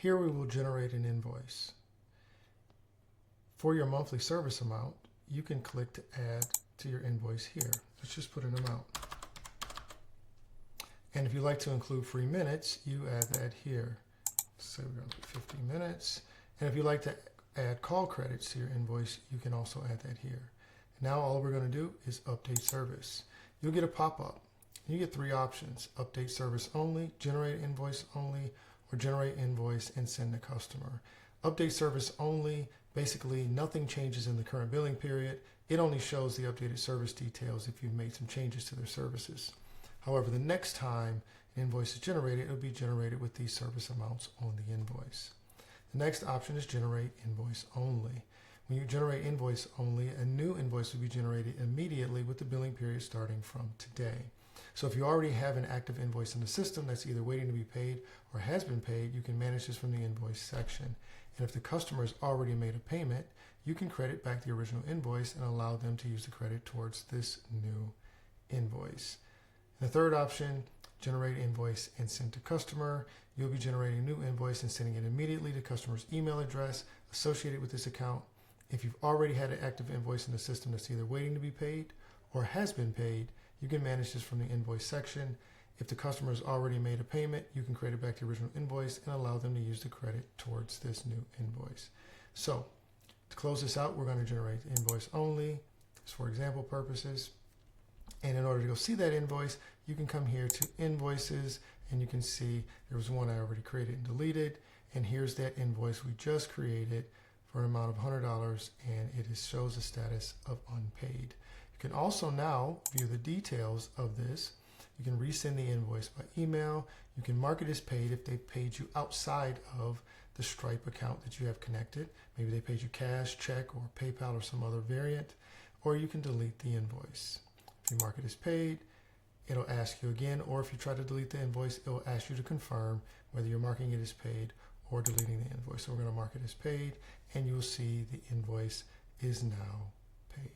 Here we will generate an invoice. For your monthly service amount, you can click to add to your invoice here. Let's just put an amount. And if you like to include free minutes, you add that here. So we're going to put 50 minutes. And if you like to add call credits to your invoice, you can also add that here. Now all we're going to do is update service. You'll get a pop-up. You get three options: update service only, generate invoice only, or generate invoice and send to customer. Update service only, basically nothing changes in the current billing period. It only shows the updated service details if you've made some changes to their services. However, the next time an invoice is generated, it will be generated with these service amounts on the invoice. The next option is generate invoice only. When you generate invoice only, a new invoice will be generated immediately with the billing period starting from today. So if you already have an active invoice in the system that's either waiting to be paid or has been paid, you can manage this from the invoice section. And if the customer has already made a payment, you can credit back the original invoice and allow them to use the credit towards this new invoice. And the third option, generate invoice and send to customer. You'll be generating a new invoice and sending it immediately to customer's email address associated with this account. If you've already had an active invoice in the system that's either waiting to be paid or has been paid, you can manage this from the invoice section. If the customer has already made a payment, you can credit back the original invoice and allow them to use the credit towards this new invoice. So to close this out, we're going to generate the invoice only, just for example purposes. And in order to go see that invoice, you can come here to Invoices, and you can see there was one I already created and deleted. And here's that invoice we just created for an amount of $100, and it shows the status of unpaid. You can also now view the details of this. You can resend the invoice by email. You can mark it as paid if they paid you outside of the Stripe account that you have connected. Maybe they paid you cash, check, or PayPal, or some other variant. Or you can delete the invoice. If you mark it as paid, it'll ask you again, or if you try to delete the invoice, it'll ask you to confirm whether you're marking it as paid or deleting the invoice. So we're going to mark it as paid, and you'll see the invoice is now paid.